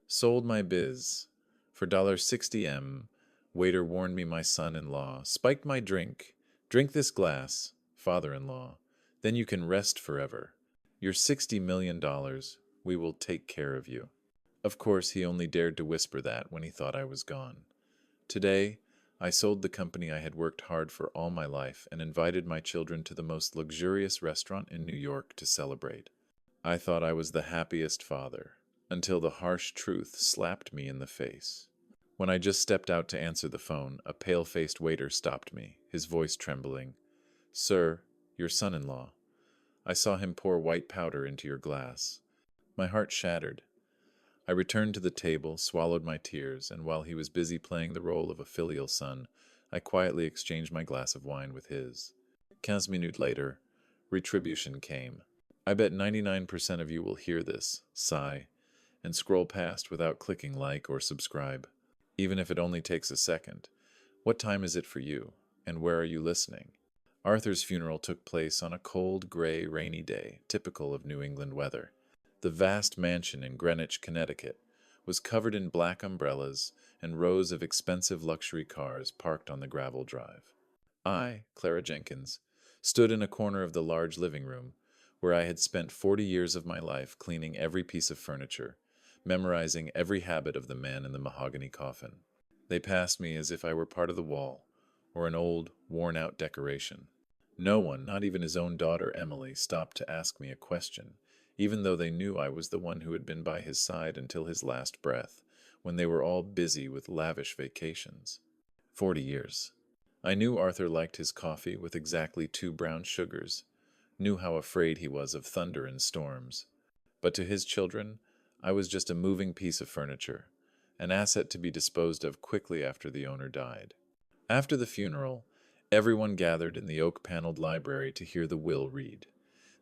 Sold my biz. For $60 waiter warned me my son-in-law. Spiked my drink. Drink this glass, father-in-law. Then you can rest forever. Your $60 million, we will take care of you. Of course, he only dared to whisper that when he thought I was gone. Today, I sold the company I had worked hard for all my life and invited my children to the most luxurious restaurant in New York to celebrate. I thought I was the happiest father, until the harsh truth slapped me in the face. When I just stepped out to answer the phone, a pale-faced waiter stopped me, his voice trembling. "Sir, your son-in-law. I saw him pour white powder into your glass." My heart shattered. I returned to the table, swallowed my tears, and while he was busy playing the role of a filial son, I quietly exchanged my glass of wine with his. 15 minutes later, retribution came. I bet 99% of you will hear this, sigh, and scroll past without clicking like or subscribe. Even if it only takes a second. What time is it for you, and where are you listening? Arthur's funeral took place on a cold, gray, rainy day, typical of New England weather. The vast mansion in Greenwich, Connecticut, was covered in black umbrellas and rows of expensive luxury cars parked on the gravel drive. I, Clara Jenkins, stood in a corner of the large living room, where I had spent 40 years of my life cleaning every piece of furniture, memorizing every habit of the man in the mahogany coffin. They passed me as if I were part of the wall, or an old, worn-out decoration. No one, not even his own daughter Emily, stopped to ask me a question, even though they knew I was the one who had been by his side until his last breath, when they were all busy with lavish vacations. 40 years. I knew Arthur liked his coffee with exactly 2 brown sugars, knew how afraid he was of thunder and storms. But to his children, I was just a moving piece of furniture, an asset to be disposed of quickly after the owner died. After the funeral, everyone gathered in the oak-paneled library to hear the will read.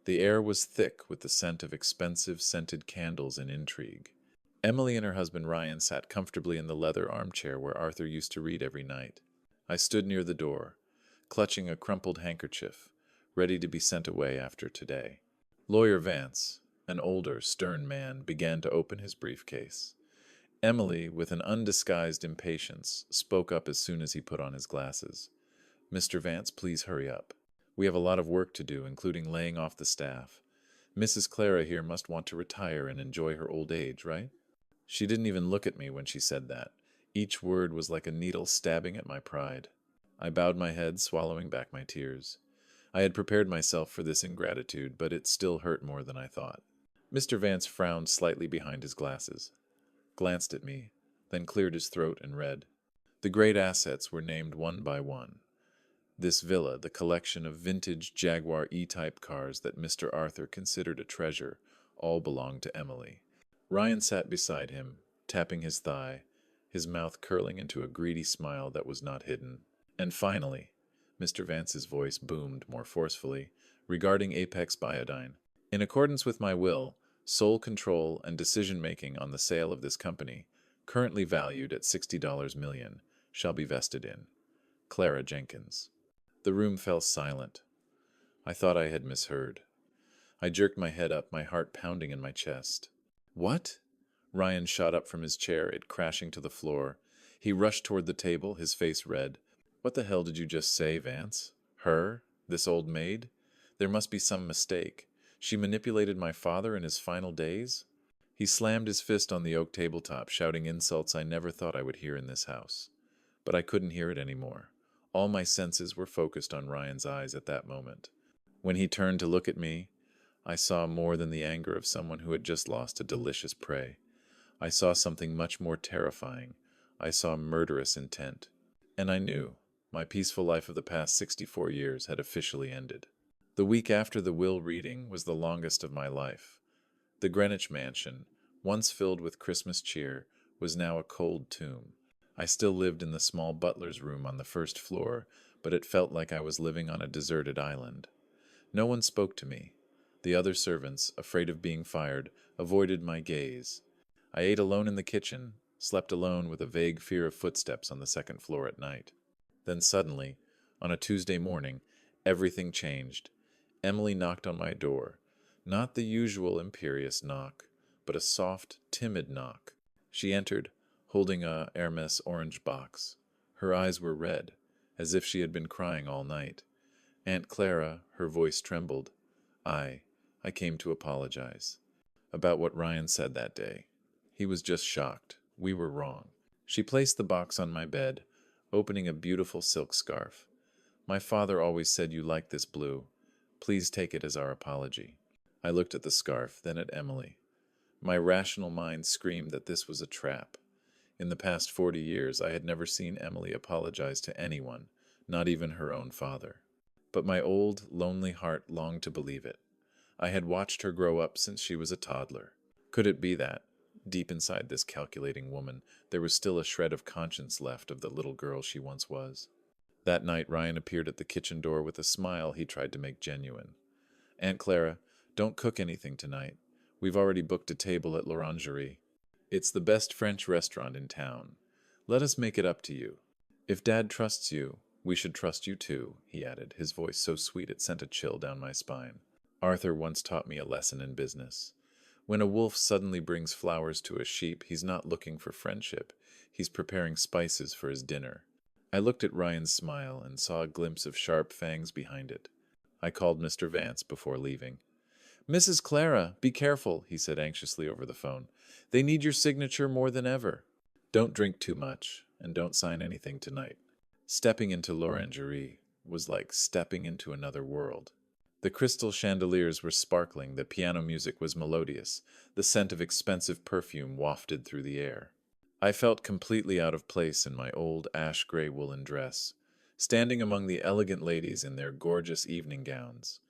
The air was thick with the scent of expensive scented candles and intrigue. Emily and her husband Ryan sat comfortably in the leather armchair where Arthur used to read every night. I stood near the door, clutching a crumpled handkerchief, ready to be sent away after today. Lawyer Vance, an older, stern man, began to open his briefcase. Emily, with an undisguised impatience, spoke up as soon as he put on his glasses. "Mr. Vance, please hurry up. We have a lot of work to do, including laying off the staff. Mrs. Clara here must want to retire and enjoy her old age, right?" She didn't even look at me when she said that. Each word was like a needle stabbing at my pride. I bowed my head, swallowing back my tears. I had prepared myself for this ingratitude, but it still hurt more than I thought. Mr. Vance frowned slightly behind his glasses, glanced at me, then cleared his throat and read. The great assets were named one by one. This villa, the collection of vintage Jaguar E-Type cars that Mr. Arthur considered a treasure, all belonged to Emily. Ryan sat beside him, tapping his thigh, his mouth curling into a greedy smile that was not hidden. And finally, Mr. Vance's voice boomed more forcefully, regarding Apex Biodine. In accordance with my will, sole control and decision-making on the sale of this company, currently valued at $60 million, shall be vested in Clara Jenkins. The room fell silent. I thought I had misheard. I jerked my head up, my heart pounding in my chest. "What?" Ryan shot up from his chair, it crashing to the floor. He rushed toward the table, his face red. "What the hell did you just say, Vance? Her? This old maid? There must be some mistake. She manipulated my father in his final days?" He slammed his fist on the oak tabletop, shouting insults I never thought I would hear in this house. But I couldn't hear it anymore. All my senses were focused on Ryan's eyes at that moment. When he turned to look at me, I saw more than the anger of someone who had just lost a delicious prey. I saw something much more terrifying. I saw murderous intent. And I knew my peaceful life of the past 64 years had officially ended. The week after the will reading was the longest of my life. The Greenwich mansion, once filled with Christmas cheer, was now a cold tomb. I still lived in the small butler's room on the first floor, but it felt like I was living on a deserted island. No one spoke to me. The other servants, afraid of being fired, avoided my gaze. I ate alone in the kitchen, slept alone with a vague fear of footsteps on the second floor at night. Then suddenly, on a Tuesday morning, everything changed. Emily knocked on my door. Not the usual imperious knock, but a soft, timid knock. She entered, holding a Hermes orange box. Her eyes were red, as if she had been crying all night. Aunt Clara, her voice trembled. I, I came to apologize. About what Ryan said that day. He was just shocked. We were wrong. She placed the box on my bed, opening a beautiful silk scarf. My father always said you like this blue. Please take it as our apology. I looked at the scarf, then at Emily. My rational mind screamed that this was a trap. In the past 40 years, I had never seen Emily apologize to anyone, not even her own father. But my old, lonely heart longed to believe it. I had watched her grow up since she was a toddler. Could it be that, deep inside this calculating woman, there was still a shred of conscience left of the little girl she once was? That night, Ryan appeared at the kitchen door with a smile he tried to make genuine. Aunt Clara, don't cook anything tonight. We've already booked a table at l'Orangerie. It's the best French restaurant in town. Let us make it up to you. If Dad trusts you, we should trust you too, he added, his voice so sweet it sent a chill down my spine. Arthur once taught me a lesson in business. When a wolf suddenly brings flowers to a sheep, he's not looking for friendship. He's preparing spices for his dinner. I looked at Ryan's smile and saw a glimpse of sharp fangs behind it. I called Mr. Vance before leaving. Mrs. Clara, be careful, he said anxiously over the phone. They need your signature more than ever. Don't drink too much, and don't sign anything tonight. Stepping into l'Orangerie was like stepping into another world. The crystal chandeliers were sparkling, the piano music was melodious, the scent of expensive perfume wafted through the air. I felt completely out of place in my old ash-gray woolen dress, standing among the elegant ladies in their gorgeous evening gowns.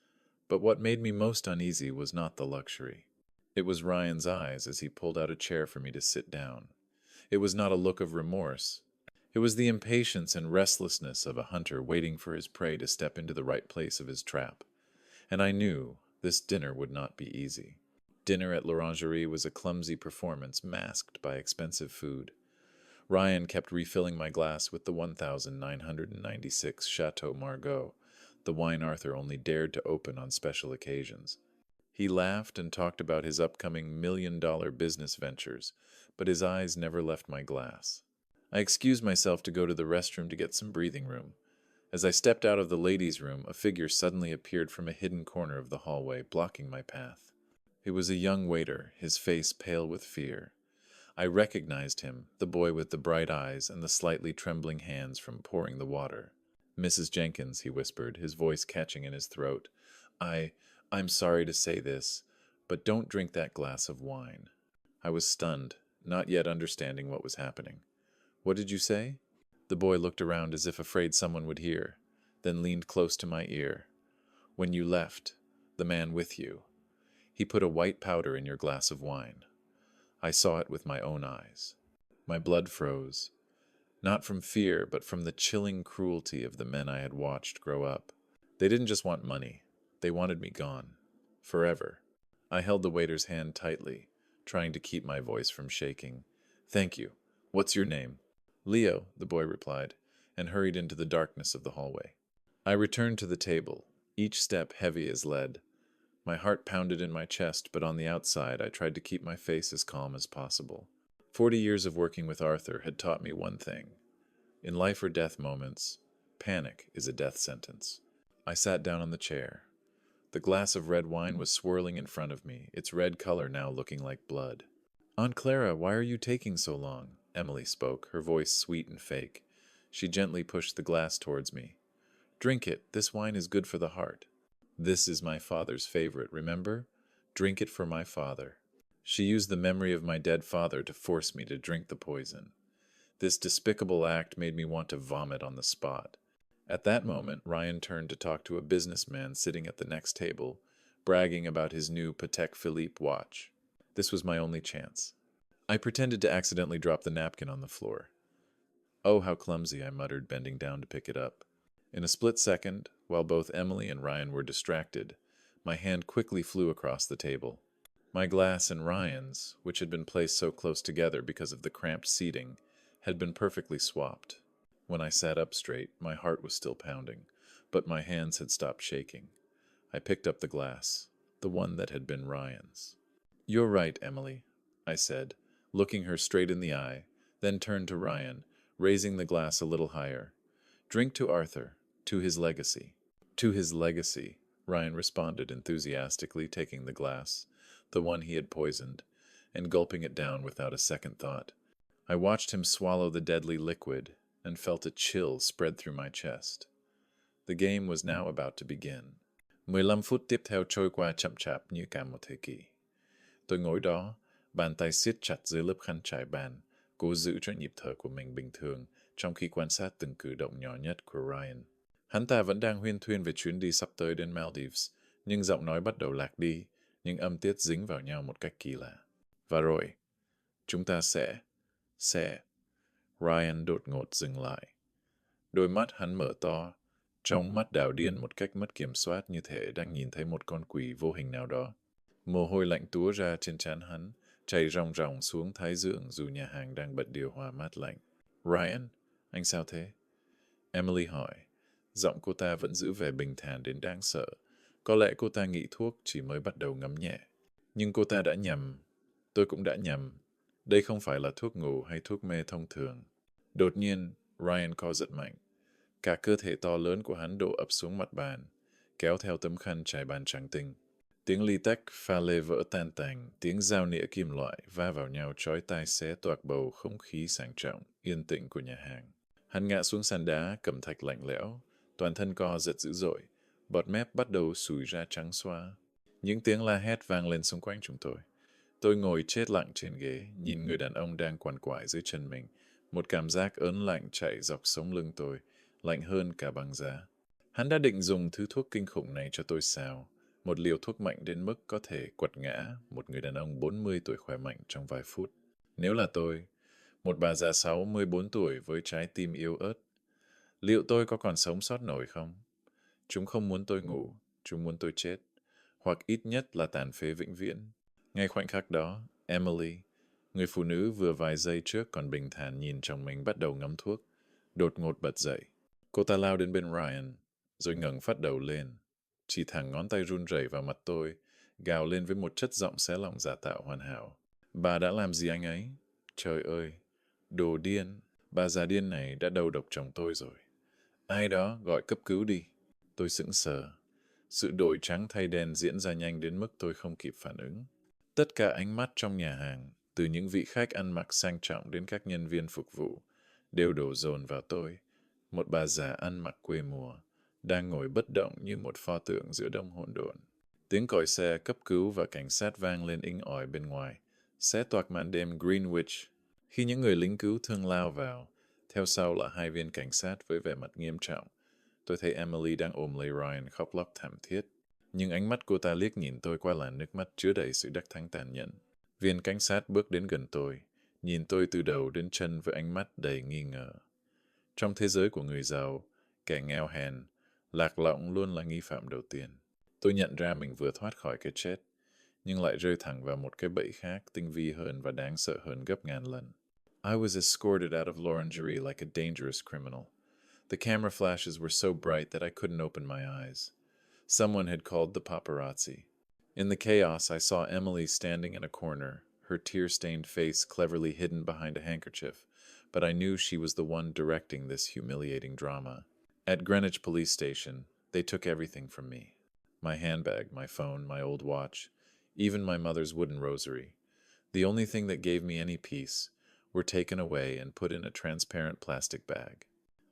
But what made me most uneasy was not the luxury. It was Ryan's eyes as he pulled out a chair for me to sit down. It was not a look of remorse. It was the impatience and restlessness of a hunter waiting for his prey to step into the right place of his trap. And I knew this dinner would not be easy. Dinner at l'Orangerie was a clumsy performance masked by expensive food. Ryan kept refilling my glass with the 1996 Chateau Margaux, the wine Arthur only dared to open on special occasions. He laughed and talked about his upcoming million-dollar business ventures, but his eyes never left my glass. I excused myself to go to the restroom to get some breathing room. As I stepped out of the ladies' room, a figure suddenly appeared from a hidden corner of the hallway, blocking my path. It was a young waiter, his face pale with fear. I recognized him, the boy with the bright eyes and the slightly trembling hands from pouring the water. Mrs. Jenkins, he whispered, his voice catching in his throat. I'm sorry to say this, but don't drink that glass of wine. I was stunned, not yet understanding what was happening. What did you say? The boy looked around as if afraid someone would hear, then leaned close to my ear. When you left, the man with you, he put a white powder in your glass of wine. I saw it with my own eyes. My blood froze, not from fear, but from the chilling cruelty of the men I had watched grow up. They didn't just want money. They wanted me gone. Forever. I held the waiter's hand tightly, trying to keep my voice from shaking. Thank you. What's your name? Leo, the boy replied, and hurried into the darkness of the hallway. I returned to the table, each step heavy as lead. My heart pounded in my chest, but on the outside I tried to keep my face as calm as possible. 40 years of working with Arthur had taught me one thing. In life or death moments, panic is a death sentence. I sat down on the chair. The glass of red wine was swirling in front of me, its red color now looking like blood. Aunt Clara, why are you taking so long? Emily spoke, her voice sweet and fake. She gently pushed the glass towards me. Drink it. This wine is good for the heart. This is my father's favorite, remember? Drink it for my father. She used the memory of my dead father to force me to drink the poison. This despicable act made me want to vomit on the spot. At that moment, Ryan turned to talk to a businessman sitting at the next table, bragging about his new Patek Philippe watch. This was my only chance. I pretended to accidentally drop the napkin on the floor. Oh, how clumsy, I muttered, bending down to pick it up. In a split second, while both Emily and Ryan were distracted, my hand quickly flew across the table. My glass and Ryan's, which had been placed so close together because of the cramped seating, had been perfectly swapped. When I sat up straight, my heart was still pounding, but my hands had stopped shaking. I picked up the glass, the one that had been Ryan's. You're right, Emily, I said, looking her straight in the eye, then turned to Ryan, raising the glass a little higher. Drink to Arthur, to his legacy. To his legacy, Ryan responded enthusiastically, taking the glass, the one he had poisoned, and gulping it down without a second thought. I watched him swallow the deadly liquid and felt a chill spread through my chest. The game was now about to begin. 15 phút tiếp theo trôi qua chậm chạp như cả một thế kỷ. Tôi ngồi đó, bàn tay siết chặt dưới lớp khăn trải bàn, cố giữ cho nhịp thở của mình bình thường trong khi quan sát từng cử động nhỏ nhất của Ryan. Hắn ta vẫn đang huyên thuyên về chuyến đi sắp tới đến Maldives, nhưng giọng nói bắt đầu lạc đi, những âm tiết dính vào nhau một cách kỳ lạ. Và rồi, chúng ta sẽ... Ryan đột ngột dừng lại. Đôi mắt hắn mở to, trong mắt đảo điên một cách mất kiểm soát như thể đang nhìn thấy một con quỷ vô hình nào đó. Mồ hôi lạnh túa ra trên trán hắn, chảy ròng ròng xuống thái dương dù nhà hàng đang bật điều hòa mát lạnh. Ryan, anh sao thế? Emily hỏi. Giọng cô ta vẫn giữ vẻ bình thản đến đáng sợ. Có lẽ cô ta nghĩ thuốc chỉ mới bắt đầu ngấm nhẹ. Nhưng cô ta đã nhầm. Tôi cũng đã nhầm. Đây không phải là thuốc ngủ hay thuốc mê thông thường. Đột nhiên, Ryan co giật mạnh. Cả cơ thể to lớn của hắn đổ ập xuống mặt bàn, kéo theo tấm khăn trải bàn trắng tinh. Tiếng ly tách pha lê vỡ tan tành, tiếng dao nĩa kim loại va vào nhau chói tai xé toạc bầu không khí sang trọng, yên tĩnh của nhà hàng. Hắn ngã xuống sàn đá, cẩm thạch lạnh lẽo, toàn thân co giật dữ dội, bọt mép bắt đầu sủi ra trắng xóa. Những tiếng la hét vang lên xung quanh chúng tôi. Tôi ngồi chết lặng trên ghế, nhìn người đàn ông đang quằn quại dưới chân mình. Một cảm giác ớn lạnh chạy dọc sống lưng tôi, lạnh hơn cả băng giá. Hắn đã định dùng thứ thuốc kinh khủng này cho tôi sao? Một liều thuốc mạnh đến mức có thể quật ngã một người đàn ông 40 tuổi khỏe mạnh trong vài phút. Nếu là tôi, một bà già 64 tuổi với trái tim yếu ớt, liệu tôi có còn sống sót nổi không? Chúng không muốn tôi ngủ, chúng muốn tôi chết, hoặc ít nhất là tàn phế vĩnh viễn. Ngay khoảnh khắc đó, Emily, người phụ nữ vừa vài giây trước còn bình thản nhìn chồng mình bắt đầu ngấm thuốc, đột ngột bật dậy. Cô ta lao đến bên Ryan, rồi ngẩng phát đầu lên, chỉ thẳng ngón tay run rẩy vào mặt tôi, gào lên với một chất giọng xé lòng giả tạo hoàn hảo. Bà đã làm gì anh ấy? Trời ơi, đồ điên, bà già điên này đã đầu độc chồng tôi rồi. Ai đó gọi cấp cứu đi. Tôi sững sờ. Sự đổi trắng thay đen diễn ra nhanh đến mức tôi không kịp phản ứng. Tất cả ánh mắt trong nhà hàng, từ những vị khách ăn mặc sang trọng đến các nhân viên phục vụ, đều đổ dồn vào tôi. Một bà già ăn mặc quê mùa, đang ngồi bất động như một pho tượng giữa đống hỗn độn. Tiếng còi xe cấp cứu và cảnh sát vang lên inh ỏi bên ngoài, xé toạc màn đêm Greenwich. Khi những người lính cứu thương lao vào, theo sau là hai viên cảnh sát với vẻ mặt nghiêm trọng. Tôi thấy Emily đang ôm lấy Ryan khóc lóc thảm thiết, nhưng ánh mắt cô ta liếc nhìn tôi qua làn nước mắt chứa đầy sự đắc thắng tàn nhẫn. Viên cảnh sát bước đến gần tôi, nhìn tôi từ đầu đến chân với ánh mắt đầy nghi ngờ. Trong thế giới của người giàu, kẻ nghèo hèn, lạc lõng luôn là nghi phạm đầu tiên. Tôi nhận ra mình vừa thoát khỏi cái chết, nhưng lại rơi thẳng vào một cái bẫy khác tinh vi hơn và đáng sợ hơn gấp ngàn lần. I was escorted out of Lorangerie like a dangerous criminal. The camera flashes were so bright that I couldn't open my eyes. Someone had called the paparazzi. In the chaos, I saw Emily standing in a corner, her tear-stained face cleverly hidden behind a handkerchief, but I knew she was the one directing this humiliating drama. At Greenwich Police Station, they took everything from me. My handbag, my phone, my old watch, even my mother's wooden rosary. The only thing that gave me any peace were taken away and put in a transparent plastic bag.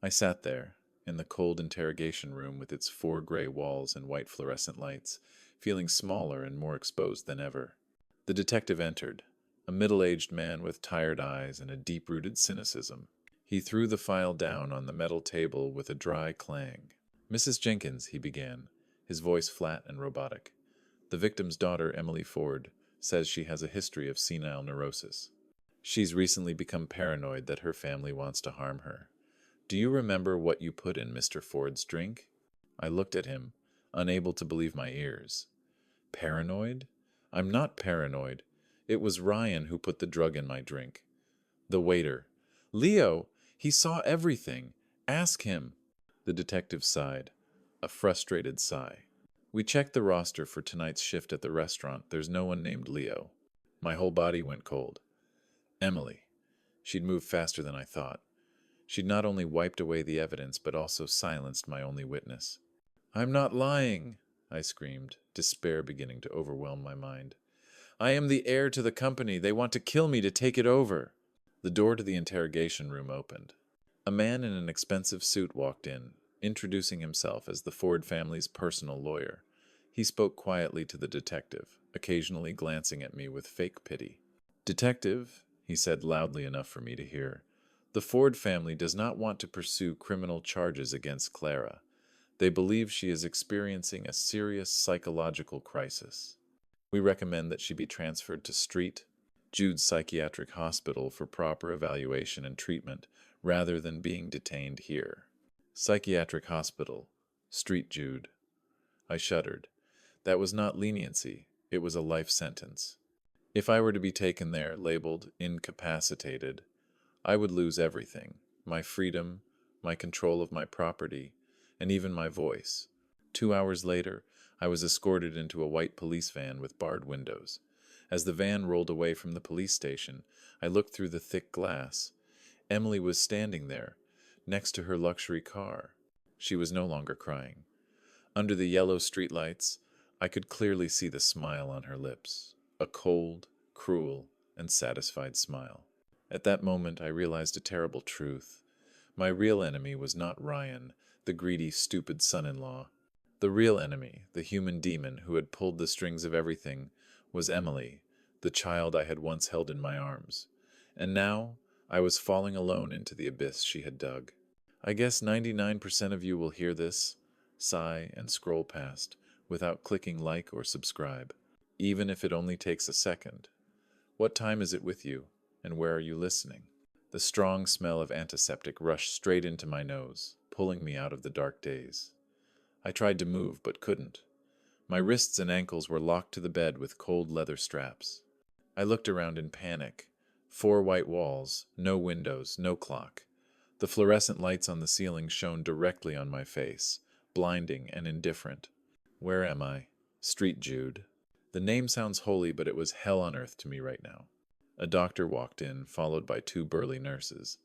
I sat there, in the cold interrogation room with its 4 gray walls and white fluorescent lights, feeling smaller and more exposed than ever. The detective entered, a middle-aged man with tired eyes and a deep-rooted cynicism. He threw the file down on the metal table with a dry clang. Mrs. Jenkins, he began, his voice flat and robotic. The victim's daughter, Emily Ford, says she has a history of senile neurosis. She's recently become paranoid that her family wants to harm her. Do you remember what you put in Mr. Ford's drink? I looked at him, unable to believe my ears. Paranoid? I'm not paranoid. It was Ryan who put the drug in my drink. The waiter. Leo, he saw everything. Ask him. The detective sighed, a frustrated sigh. We checked the roster for tonight's shift at the restaurant. There's no one named Leo. My whole body went cold. Emily. She'd moved faster than I thought. She'd not only wiped away the evidence, but also silenced my only witness. "I'm not lying," I screamed, despair beginning to overwhelm my mind. "I am the heir to the company. They want to kill me to take it over." The door to the interrogation room opened. A man in an expensive suit walked in, introducing himself as the Ford family's personal lawyer. He spoke quietly to the detective, occasionally glancing at me with fake pity. "Detective," he said loudly enough for me to hear, "the Ford family does not want to pursue criminal charges against Clara. They believe she is experiencing a serious psychological crisis. We recommend that she be transferred to St. Jude's Psychiatric Hospital for proper evaluation and treatment, rather than being detained here." Psychiatric Hospital, St. Jude. I shuddered. That was not leniency, it was a life sentence. If I were to be taken there, labeled incapacitated, I would lose everything: my freedom, my control of my property, and even my voice. 2 hours later, I was escorted into a white police van with barred windows. As the van rolled away from the police station, I looked through the thick glass. Emily was standing there, next to her luxury car. She was no longer crying. Under the yellow streetlights, I could clearly see the smile on her lips, a cold, cruel, and satisfied smile. At that moment, I realized a terrible truth. My real enemy was not Ryan, the greedy, stupid son-in-law. The real enemy, the human demon who had pulled the strings of everything, was Emily, the child I had once held in my arms. And now, I was falling alone into the abyss she had dug. I guess 99% of you will hear this, sigh, and scroll past, without clicking like or subscribe, even if it only takes a second. What time is it with you, and where are you listening? The strong smell of antiseptic rushed straight into my nose, pulling me out of the dark daze. I tried to move, but couldn't. My wrists and ankles were locked to the bed with cold leather straps. I looked around in panic. 4 white walls, no windows, no clock. The fluorescent lights on the ceiling shone directly on my face, blinding and indifferent. Where am I? St. Jude. The name sounds holy, but it was hell on earth to me right now. A doctor walked in, followed by 2 burly nurses.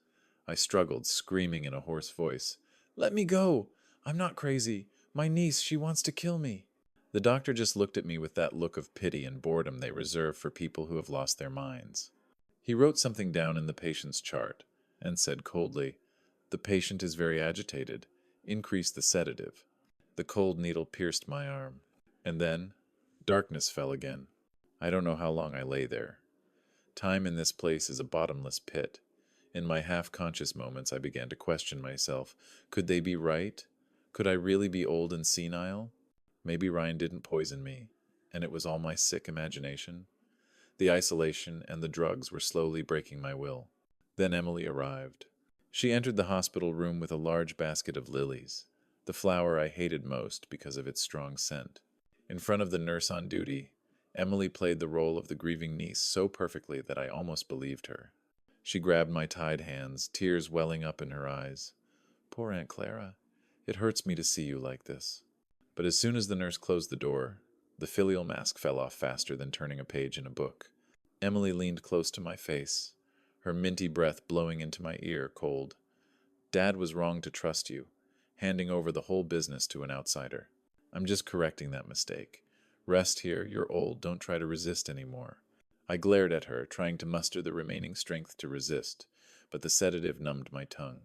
I struggled, screaming in a hoarse voice, "Let me go! I'm not crazy. My niece, she wants to kill me." The doctor just looked at me with that look of pity and boredom they reserve for people who have lost their minds. He wrote something down in the patient's chart and said coldly, "The patient is very agitated. Increase the sedative." The cold needle pierced my arm. And then, darkness fell again. I don't know how long I lay there. Time in this place is a bottomless pit. In my half-conscious moments, I began to question myself. Could they be right? Could I really be old and senile? Maybe Ryan didn't poison me, and it was all my sick imagination. The isolation and the drugs were slowly breaking my will. Then Emily arrived. She entered the hospital room with a large basket of lilies, the flower I hated most because of its strong scent. In front of the nurse on duty, Emily played the role of the grieving niece so perfectly that I almost believed her. She grabbed my tied hands, tears welling up in her eyes. "Poor Aunt Clara. It hurts me to see you like this." But as soon as the nurse closed the door, the filial mask fell off faster than turning a page in a book. Emily leaned close to my face, her minty breath blowing into my ear cold. "Dad was wrong to trust you, handing over the whole business to an outsider. I'm just correcting that mistake. Rest here, you're old, don't try to resist anymore." I glared at her, trying to muster the remaining strength to resist, but the sedative numbed my tongue.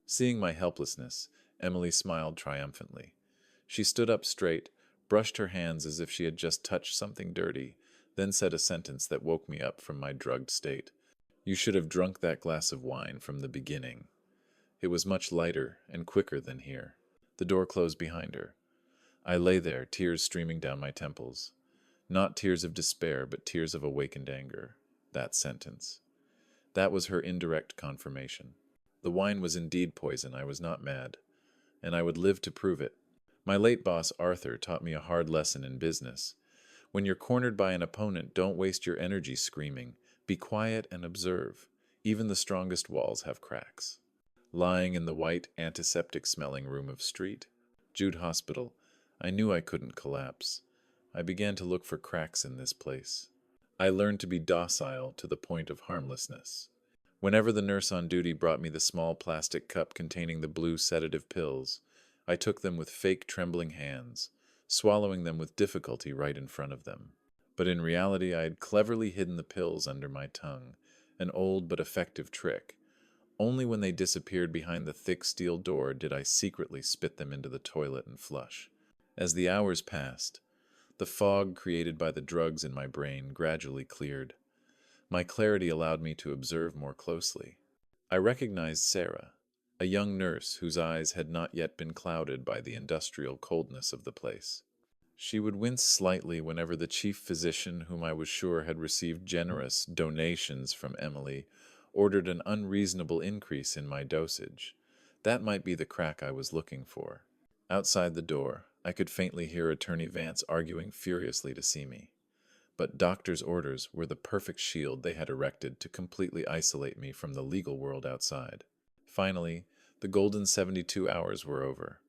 Seeing my helplessness, Emily smiled triumphantly. She stood up straight, brushed her hands as if she had just touched something dirty, then said a sentence that woke me up from my drugged state. "You should have drunk that glass of wine from the beginning." It was much lighter and quicker than here. The door closed behind her. I lay there, tears streaming down my temples. Not tears of despair, but tears of awakened anger. That sentence. That was her indirect confirmation. The wine was indeed poison, I was not mad, and I would live to prove it. My late boss, Arthur, taught me a hard lesson in business. When you're cornered by an opponent, don't waste your energy screaming. Be quiet and observe. Even the strongest walls have cracks. Lying in the white, antiseptic-smelling room of St. Jude Hospital, I knew I couldn't collapse. I began to look for cracks in this place. I learned to be docile to the point of harmlessness. Whenever the nurse on duty brought me the small plastic cup containing the blue sedative pills, I took them with fake trembling hands, swallowing them with difficulty right in front of them. But in reality, I had cleverly hidden the pills under my tongue, an old but effective trick. Only when they disappeared behind the thick steel door did I secretly spit them into the toilet and flush. As the hours passed, the fog created by the drugs in my brain gradually cleared. My clarity allowed me to observe more closely. I recognized Sarah, a young nurse whose eyes had not yet been clouded by the industrial coldness of the place. She would wince slightly whenever the chief physician, whom I was sure had received generous donations from Emily, ordered an unreasonable increase in my dosage. That might be the crack I was looking for. Outside the door, I could faintly hear Attorney Vance arguing furiously to see me. But doctor's orders were the perfect shield they had erected to completely isolate me from the legal world outside. Finally, the golden 72 hours were over.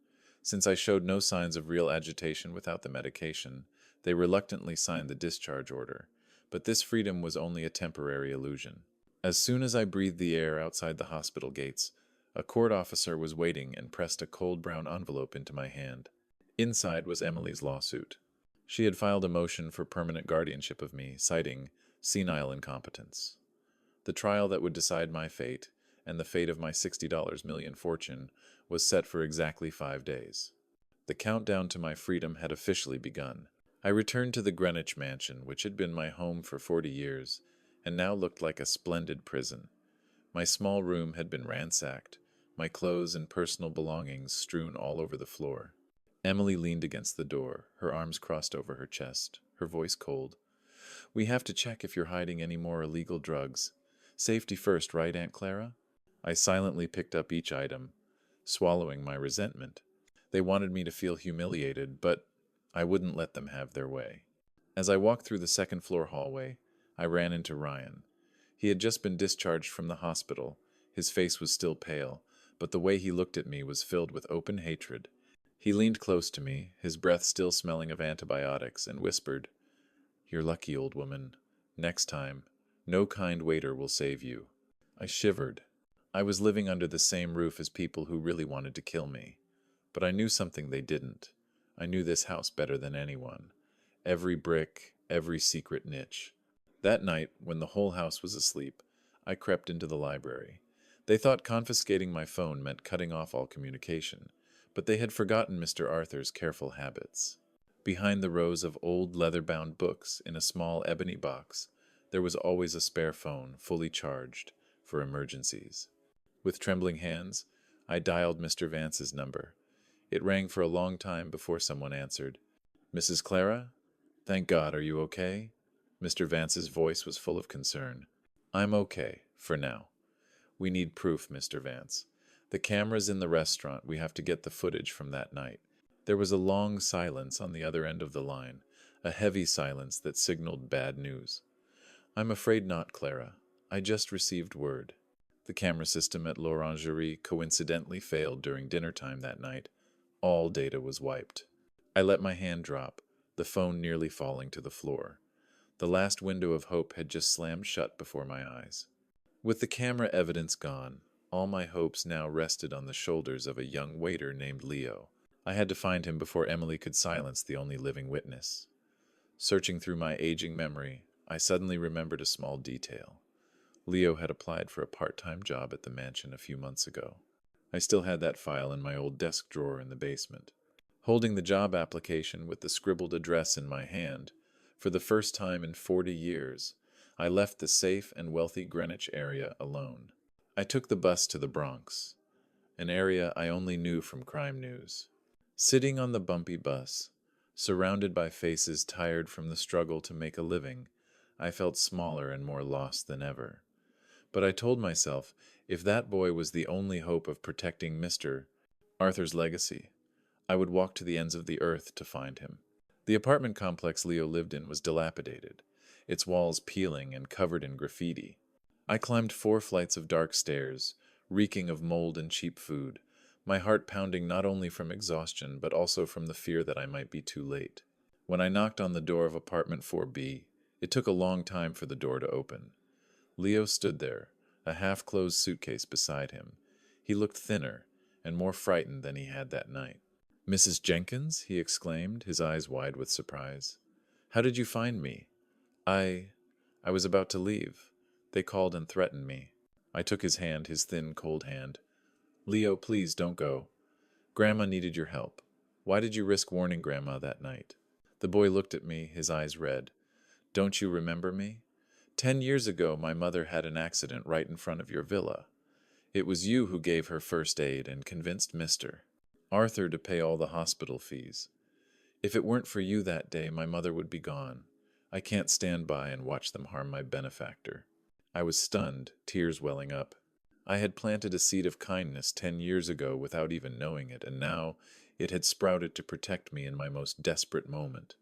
Since I showed no signs of real agitation without the medication, they reluctantly signed the discharge order. But this freedom was only a temporary illusion. As soon as I breathed the air outside the hospital gates, a court officer was waiting and pressed a cold brown envelope into my hand. Inside was Emily's lawsuit. She had filed a motion for permanent guardianship of me, citing senile incompetence. The trial that would decide my fate, and the fate of my $60 million fortune, was set for exactly 5 days. The countdown to my freedom had officially begun. I returned to the Greenwich mansion, which had been my home for 40 years, and now looked like a splendid prison. My small room had been ransacked, my clothes and personal belongings strewn all over the floor. Emily leaned against the door, her arms crossed over her chest, her voice cold. "We have to check if you're hiding any more illegal drugs. Safety first, right, Aunt Clara?" I silently picked up each item, swallowing my resentment. They wanted me to feel humiliated, but I wouldn't let them have their way. As I walked through the second-floor hallway, I ran into Ryan. He had just been discharged from the hospital. His face was still pale, but the way he looked at me was filled with open hatred. He leaned close to me, his breath still smelling of antibiotics, and whispered, "You're lucky, old woman. Next time, no kind waiter will save you." I shivered. I was living under the same roof as people who really wanted to kill me. But I knew something they didn't. I knew this house better than anyone. Every brick, every secret niche. That night, when the whole house was asleep, I crept into the library. They thought confiscating my phone meant cutting off all communication, but they had forgotten Mr. Arthur's careful habits. Behind the rows of old leather-bound books in a small ebony box, there was always a spare phone, fully charged, for emergencies. With trembling hands, I dialed Mr. Vance's number. It rang for a long time before someone answered. "Mrs. Clara? Thank God, are you okay?" Mr. Vance's voice was full of concern. "I'm okay, for now. We need proof, Mr. Vance. The camera's in the restaurant. We have to get the footage from that night." There was a long silence on the other end of the line, a heavy silence that signaled bad news. "I'm afraid not, Clara. I just received word. The camera system at l'Orangerie coincidentally failed during dinner time that night. All data was wiped." I let my hand drop, the phone nearly falling to the floor. The last window of hope had just slammed shut before my eyes. With the camera evidence gone, all my hopes now rested on the shoulders of a young waiter named Leo. I had to find him before Emily could silence the only living witness. Searching through my aging memory, I suddenly remembered a small detail. Leo had applied for a part-time job at the mansion a few months ago. I still had that file in my old desk drawer in the basement. Holding the job application with the scribbled address in my hand, for the first time in 40 years, I left the safe and wealthy Greenwich area alone. I took the bus to the Bronx, an area I only knew from crime news. Sitting on the bumpy bus, surrounded by faces tired from the struggle to make a living, I felt smaller and more lost than ever. But I told myself, if that boy was the only hope of protecting Mr. Arthur's legacy, I would walk to the ends of the earth to find him. The apartment complex Leo lived in was dilapidated, its walls peeling and covered in graffiti. I climbed 4 flights of dark stairs, reeking of mold and cheap food, my heart pounding not only from exhaustion but also from the fear that I might be too late. When I knocked on the door of apartment 4B, It took a long time for the door to open. Leo stood there, a half-closed suitcase beside him. He looked thinner and more frightened than he had that night. "Mrs. Jenkins?" he exclaimed, his eyes wide with surprise. "How did you find me?" I I was about to leave. They called and threatened me." I took his hand, his thin, cold hand. "Leo, please don't go. Grandma needed your help. Why did you risk warning Grandma that night?" The boy looked at me, his eyes red. "Don't you remember me? 10 years ago, my mother had an accident right in front of your villa. It was you who gave her first aid and convinced Mr. Arthur to pay all the hospital fees. If it weren't for you that day, my mother would be gone. I can't stand by and watch them harm my benefactor." I was stunned, tears welling up. I had planted a seed of kindness 10 years ago without even knowing it, and now it had sprouted to protect me in my most desperate moment.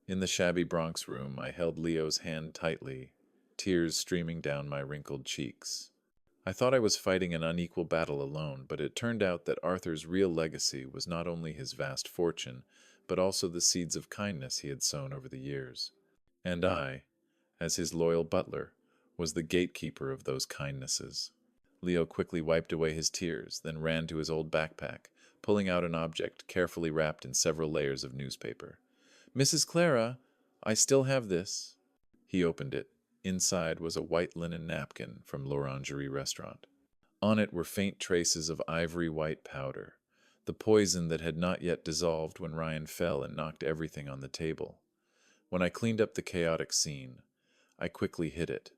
In the shabby Bronx room, I held Leo's hand tightly, tears streaming down my wrinkled cheeks. I thought I was fighting an unequal battle alone, but it turned out that Arthur's real legacy was not only his vast fortune, but also the seeds of kindness he had sown over the years. And I, as his loyal butler, was the gatekeeper of those kindnesses. Leo quickly wiped away his tears, then ran to his old backpack, pulling out an object carefully wrapped in several layers of newspaper. "Mrs. Clara, I still have this." He opened it. Inside was a white linen napkin from l'Orangerie restaurant. On it were faint traces of ivory-white powder, the poison that had not yet dissolved when Ryan fell and knocked everything on the table. When I cleaned up the chaotic scene, I quickly hid it.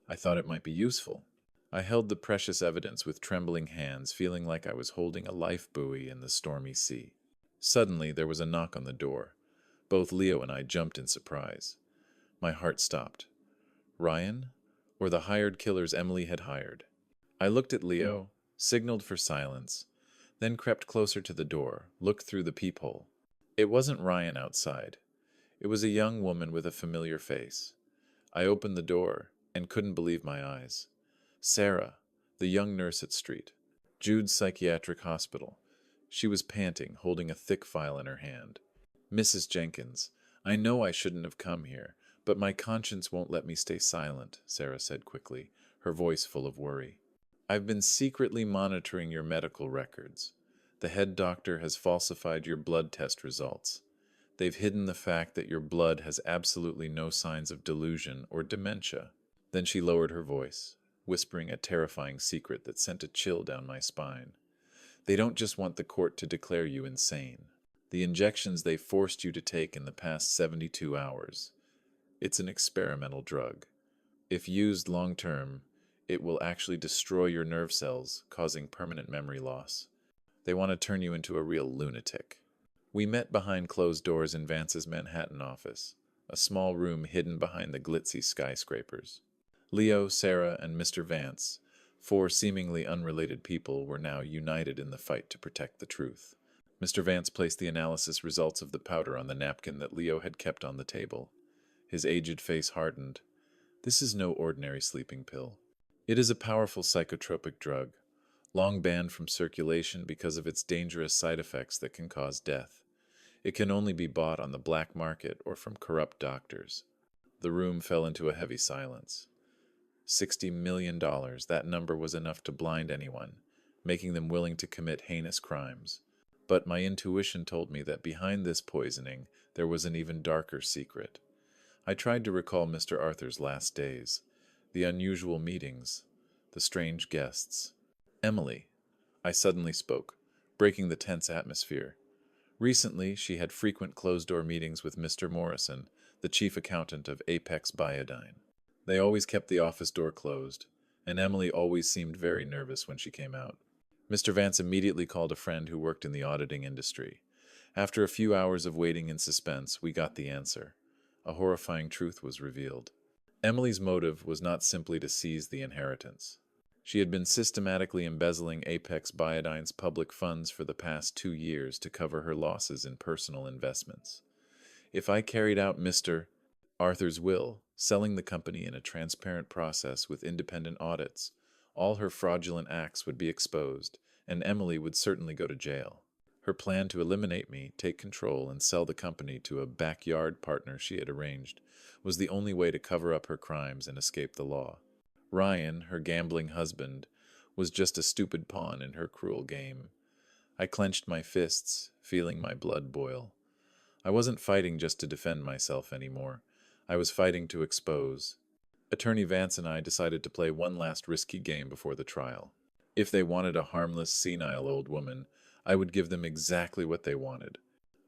I thought it might be useful. I held the precious evidence with trembling hands, feeling like I was holding a life buoy in the stormy sea. Suddenly, there was a knock on the door. Both Leo and I jumped in surprise. My heart stopped. Ryan? Or the hired killers Emily had hired? I looked at Leo, signaled for silence, then crept closer to the door, looked through the peephole. It wasn't Ryan outside. It was a young woman with a familiar face. I opened the door and couldn't believe my eyes. Sarah, the young nurse at Jude's psychiatric hospital. She was panting, holding a thick file in her hand. "Mrs. Jenkins, I know I shouldn't have come here, but my conscience won't let me stay silent," Sarah said quickly, her voice full of worry. "I've been secretly monitoring your medical records. The head doctor has falsified your blood test results. They've hidden the fact that your blood has absolutely no signs of delusion or dementia." Then she lowered her voice, whispering a terrifying secret that sent a chill down my spine. "They don't just want the court to declare you insane. The injections they forced you to take in the past 72 hours. It's an experimental drug. If used long-term, it will actually destroy your nerve cells, causing permanent memory loss. They want to turn you into a real lunatic." We met behind closed doors in Vance's Manhattan office, a small room hidden behind the glitzy skyscrapers. Leo, Sarah, and Mr. Vance, four seemingly unrelated people, were now united in the fight to protect the truth. Mr. Vance placed the analysis results of the powder on the napkin that Leo had kept on the table. His aged face hardened. "This is no ordinary sleeping pill. It is a powerful psychotropic drug, long banned from circulation because of its dangerous side effects that can cause death. It can only be bought on the black market or from corrupt doctors." The room fell into a heavy silence. $60 million, that number was enough to blind anyone, making them willing to commit heinous crimes. But my intuition told me that behind this poisoning there was an even darker secret. I tried to recall Mr. Arthur's last days, the unusual meetings, the strange guests. "Emily," I suddenly spoke, breaking the tense atmosphere. Recently, she had frequent closed-door meetings with Mr. Morrison, the chief accountant of Apex Biodine. They always kept the office door closed, and Emily always seemed very nervous when she came out. Mr. Vance immediately called a friend who worked in the auditing industry. After a few hours of waiting in suspense, we got the answer. A horrifying truth was revealed. Emily's motive was not simply to seize the inheritance. She had been systematically embezzling Apex Biodine's public funds for the past 2 years to cover her losses in personal investments. If I carried out Mr. Arthur's will, selling the company in a transparent process with independent audits, all her fraudulent acts would be exposed, and Emily would certainly go to jail. Her plan to eliminate me, take control, and sell the company to a backyard partner she had arranged was the only way to cover up her crimes and escape the law. Ryan, her gambling husband, was just a stupid pawn in her cruel game. I clenched my fists, feeling my blood boil. I wasn't fighting just to defend myself anymore. I was fighting to expose. Attorney Vance and I decided to play one last risky game before the trial. If they wanted a harmless, senile old woman, I would give them exactly what they wanted.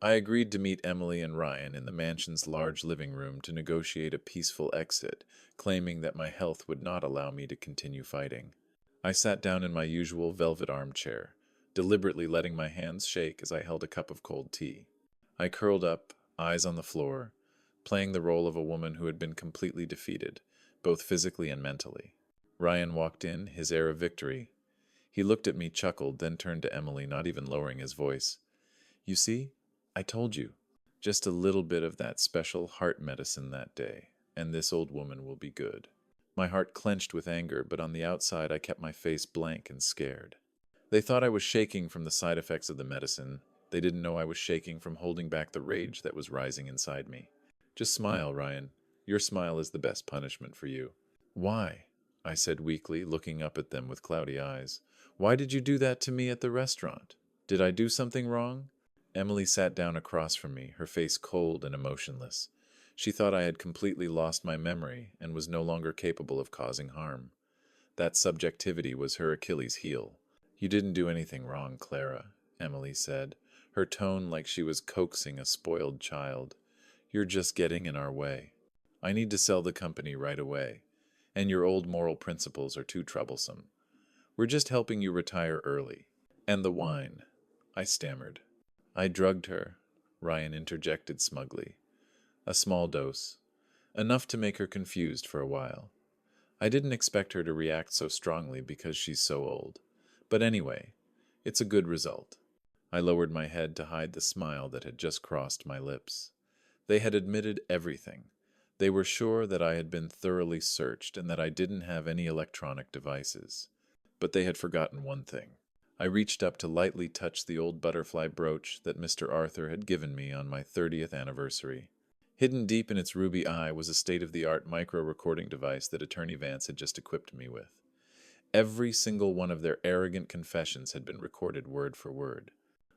I agreed to meet Emily and Ryan in the mansion's large living room to negotiate a peaceful exit, claiming that my health would not allow me to continue fighting. I sat down in my usual velvet armchair, deliberately letting my hands shake as I held a cup of cold tea. I curled up, eyes on the floor, playing the role of a woman who had been completely defeated, both physically and mentally. Ryan walked in, his air of victory. He looked at me, chuckled, then turned to Emily, not even lowering his voice. "You see, I told you. Just a little bit of that special heart medicine that day, and this old woman will be good." My heart clenched with anger, but on the outside I kept my face blank and scared. They thought I was shaking from the side effects of the medicine. They didn't know I was shaking from holding back the rage that was rising inside me. "Just smile, Ryan. Your smile is the best punishment for you." "Why?" I said weakly, looking up at them with cloudy eyes. "Why did you do that to me at the restaurant? Did I do something wrong?" Emily sat down across from me, her face cold and emotionless. She thought I had completely lost my memory and was no longer capable of causing harm. That subjectivity was her Achilles heel. "You didn't do anything wrong, Clara," Emily said, her tone like she was coaxing a spoiled child. "You're just getting in our way. I need to sell the company right away, and your old moral principles are too troublesome. We're just helping you retire early." "And the wine," I stammered. "I drugged her," Ryan interjected smugly. "A small dose. Enough to make her confused for a while. I didn't expect her to react so strongly because she's so old. But anyway, it's a good result." I lowered my head to hide the smile that had just crossed my lips. They had admitted everything. They were sure that I had been thoroughly searched and that I didn't have any electronic devices. But they had forgotten one thing. I reached up to lightly touch the old butterfly brooch that Mr. Arthur had given me on my 30th anniversary. Hidden deep in its ruby eye was a state-of-the-art micro-recording device that Attorney Vance had just equipped me with. Every single one of their arrogant confessions had been recorded word for word.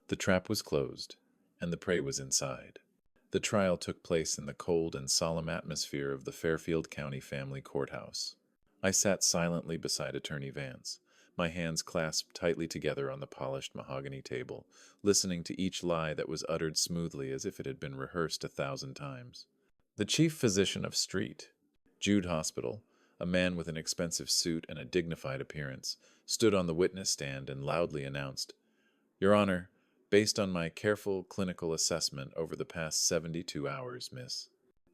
The trap was closed, and the prey was inside. The trial took place in the cold and solemn atmosphere of the Fairfield County Family Courthouse. I sat silently beside Attorney Vance, my hands clasped tightly together on the polished mahogany table, listening to each lie that was uttered smoothly as if it had been rehearsed 1,000 times. The chief physician of Street, Jude Hospital, a man with an expensive suit and a dignified appearance, stood on the witness stand and loudly announced, "Your Honor, based on my careful clinical assessment over the past 72 hours, Miss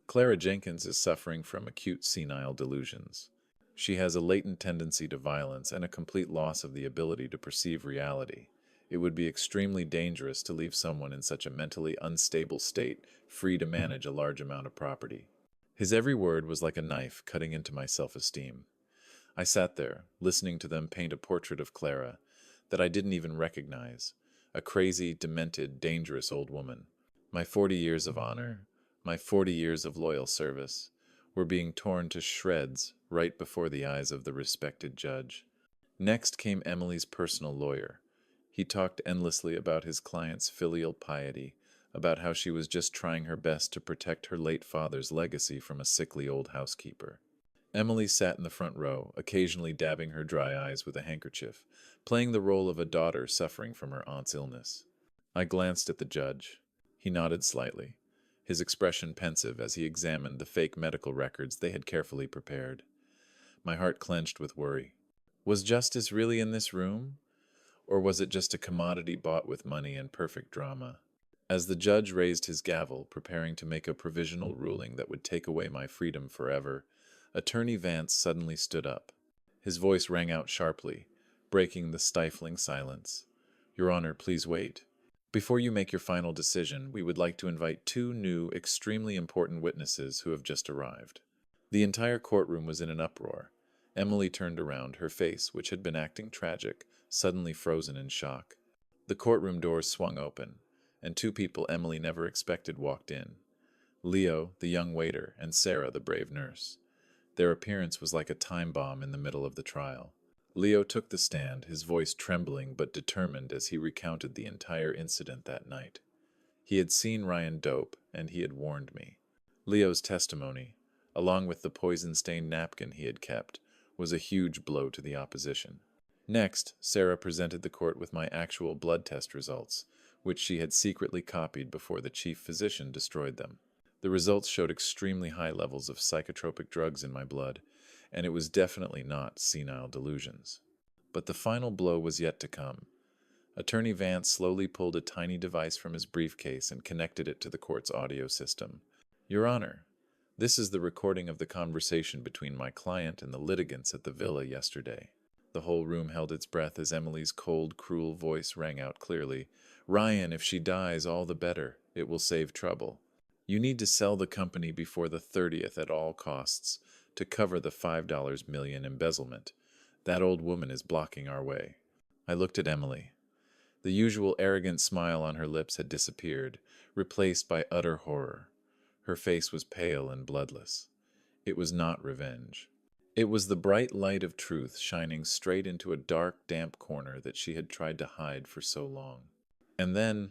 Clara Jenkins is suffering from acute senile delusions. She has a latent tendency to violence and a complete loss of the ability to perceive reality. It would be extremely dangerous to leave someone in such a mentally unstable state free to manage a large amount of property." His every word was like a knife cutting into my self-esteem. I sat there, listening to them paint a portrait of Clara that I didn't even recognize, a crazy, demented, dangerous old woman. My 40 years of honor, my 40 years of loyal service, were being torn to shreds right before the eyes of the respected judge. Next came Emily's personal lawyer. He talked endlessly about his client's filial piety, about how she was just trying her best to protect her late father's legacy from a sickly old housekeeper. Emily sat in the front row, occasionally dabbing her dry eyes with a handkerchief, playing the role of a daughter suffering from her aunt's illness. I glanced at the judge. He nodded slightly, his expression pensive as he examined the fake medical records they had carefully prepared. My heart clenched with worry. Was justice really in this room? Or was it just a commodity bought with money and perfect drama? As the judge raised his gavel, preparing to make a provisional ruling that would take away my freedom forever, Attorney Vance suddenly stood up. His voice rang out sharply, breaking the stifling silence. "Your Honor, please wait. Before you make your final decision, we would like to invite two new, extremely important witnesses who have just arrived." The entire courtroom was in an uproar. Emily turned around, her face, which had been acting tragic, suddenly frozen in shock. The courtroom doors swung open, and two people Emily never expected walked in. Leo, the young waiter, and Sarah, the brave nurse. Their appearance was like a time bomb in the middle of the trial. Leo took the stand, his voice trembling but determined as he recounted the entire incident that night. He had seen Ryan dope, and he had warned me. Leo's testimony, along with the poison-stained napkin he had kept, was a huge blow to the opposition. Next, Sarah presented the court with my actual blood test results, which she had secretly copied before the chief physician destroyed them. The results showed extremely high levels of psychotropic drugs in my blood, and it was definitely not senile delusions. But the final blow was yet to come. Attorney Vance slowly pulled a tiny device from his briefcase and connected it to the court's audio system. Your Honor, this is the recording of the conversation between my client and the litigants at the villa yesterday. The whole room held its breath as Emily's cold, cruel voice rang out clearly. Ryan, if she dies, all the better. It will save trouble. You need to sell the company before the 30th at all costs to cover the $5 million embezzlement. That old woman is blocking our way. I looked at Emily. The usual arrogant smile on her lips had disappeared, replaced by utter horror. Her face was pale and bloodless. It was not revenge. It was the bright light of truth shining straight into a dark, damp corner that she had tried to hide for so long. And then,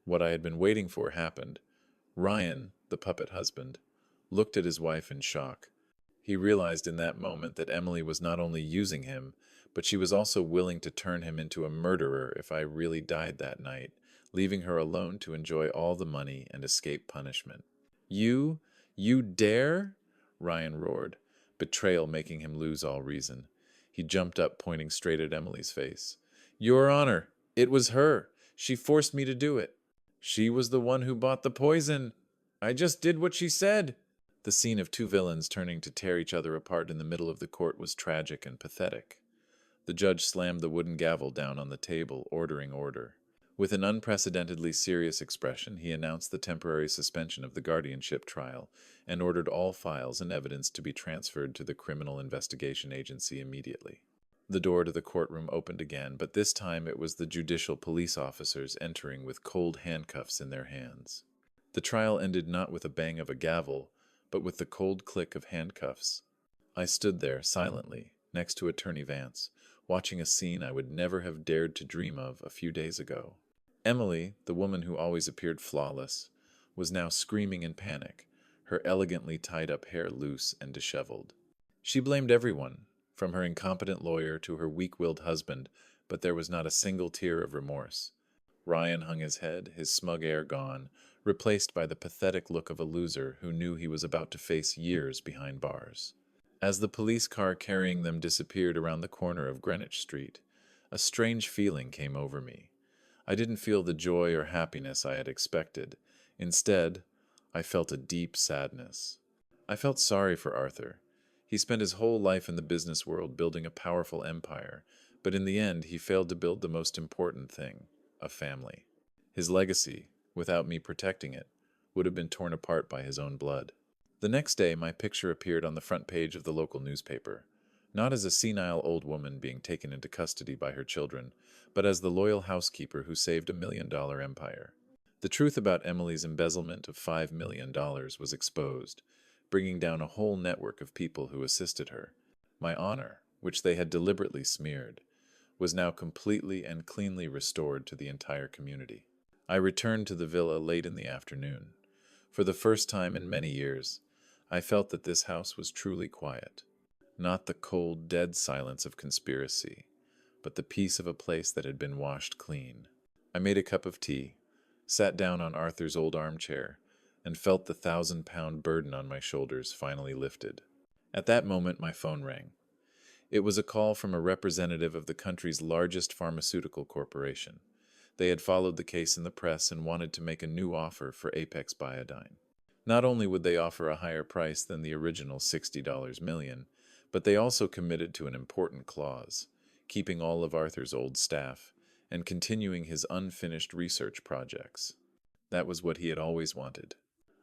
what I had been waiting for happened. Ryan, the puppet husband, looked at his wife in shock. He realized in that moment that Emily was not only using him, but she was also willing to turn him into a murderer if I really died that night, leaving her alone to enjoy all the money and escape punishment. You dare? Ryan roared, betrayal making him lose all reason. He jumped up, pointing straight at Emily's face. Your Honor, it was her. She forced me to do it. She was the one who bought the poison. I just did what she said. The scene of two villains turning to tear each other apart in the middle of the court was tragic and pathetic. The judge slammed the wooden gavel down on the table, ordering order. With an unprecedentedly serious expression, he announced the temporary suspension of the guardianship trial and ordered all files and evidence to be transferred to the Criminal Investigation Agency immediately. The door to the courtroom opened again, but this time it was the judicial police officers entering with cold handcuffs in their hands. The trial ended not with a bang of a gavel, but with the cold click of handcuffs. I stood there, silently, next to Attorney Vance, watching a scene I would never have dared to dream of a few days ago. Emily, the woman who always appeared flawless, was now screaming in panic, her elegantly tied-up hair loose and disheveled. She blamed everyone, from her incompetent lawyer to her weak-willed husband, but there was not a single tear of remorse. Ryan hung his head, his smug air gone, replaced by the pathetic look of a loser who knew he was about to face years behind bars. As the police car carrying them disappeared around the corner of Greenwich Street, a strange feeling came over me. I didn't feel the joy or happiness I had expected. Instead, I felt a deep sadness. I felt sorry for Arthur. He spent his whole life in the business world building a powerful empire, but in the end he failed to build the most important thing, a family. His legacy, without me protecting it, would have been torn apart by his own blood. The next day, my picture appeared on the front page of the local newspaper, not as a senile old woman being taken into custody by her children, but as the loyal housekeeper who saved a $1 million empire. The truth about Emily's embezzlement of $5 million was exposed, bringing down a whole network of people who assisted her. My honor, which they had deliberately smeared, was now completely and cleanly restored to the entire community. I returned to the villa late in the afternoon. For the first time in many years, I felt that this house was truly quiet. Not the cold, dead silence of conspiracy, but the peace of a place that had been washed clean. I made a cup of tea, sat down on Arthur's old armchair, and felt the 1,000-pound burden on my shoulders finally lifted. At that moment, my phone rang. It was a call from a representative of the country's largest pharmaceutical corporation. They had followed the case in the press and wanted to make a new offer for Apex Biodine. Not only would they offer a higher price than the original $60 million, but they also committed to an important clause, keeping all of Arthur's old staff and continuing his unfinished research projects. That was what he had always wanted.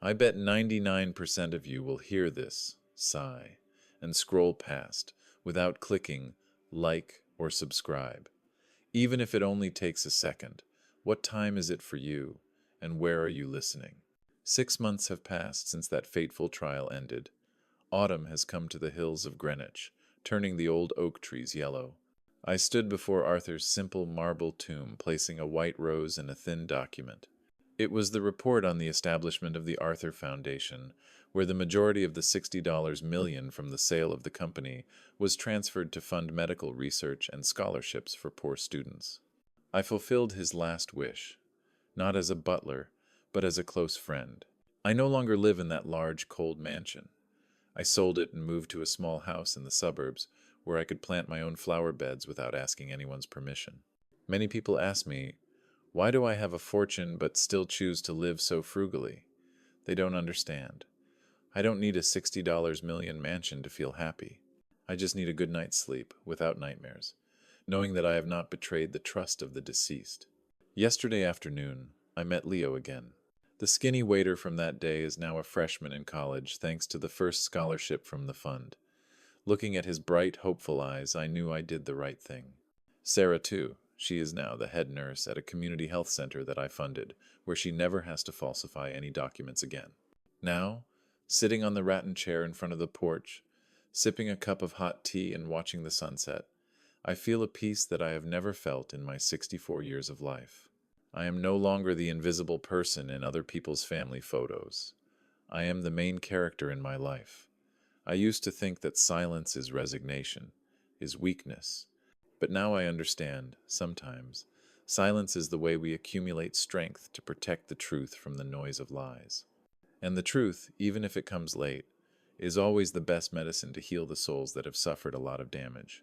I bet 99% of you will hear this, sigh, and scroll past without clicking like or subscribe. Even if it only takes a second, What time is it for you, and where are you listening? 6 months have passed since that fateful trial ended. Autumn has come to the hills of Greenwich, turning the old oak trees yellow. I stood before Arthur's simple marble tomb, placing a white rose in a thin document. It was the report on the establishment of the Arthur Foundation, where the majority of the $60 million from the sale of the company was transferred to fund medical research and scholarships for poor students. I fulfilled his last wish, not as a butler, but as a close friend. I no longer live in that large, cold mansion. I sold it and moved to a small house in the suburbs where I could plant my own flower beds without asking anyone's permission. Many people ask me, why do I have a fortune but still choose to live so frugally? They don't understand. I don't need a $60 million mansion to feel happy. I just need a good night's sleep, without nightmares, knowing that I have not betrayed the trust of the deceased. Yesterday afternoon, I met Leo again. The skinny waiter from that day is now a freshman in college, thanks to the first scholarship from the fund. Looking at his bright, hopeful eyes, I knew I did the right thing. Sarah, too. She is now the head nurse at a community health center that I funded, where she never has to falsify any documents again. Now, sitting on the rattan chair in front of the porch, sipping a cup of hot tea and watching the sunset, I feel a peace that I have never felt in my 64 years of life. I am no longer the invisible person in other people's family photos. I am the main character in my life. I used to think that silence is resignation, is weakness. But now I understand, sometimes, silence is the way we accumulate strength to protect the truth from the noise of lies. And the truth, even if it comes late, is always the best medicine to heal the souls that have suffered a lot of damage.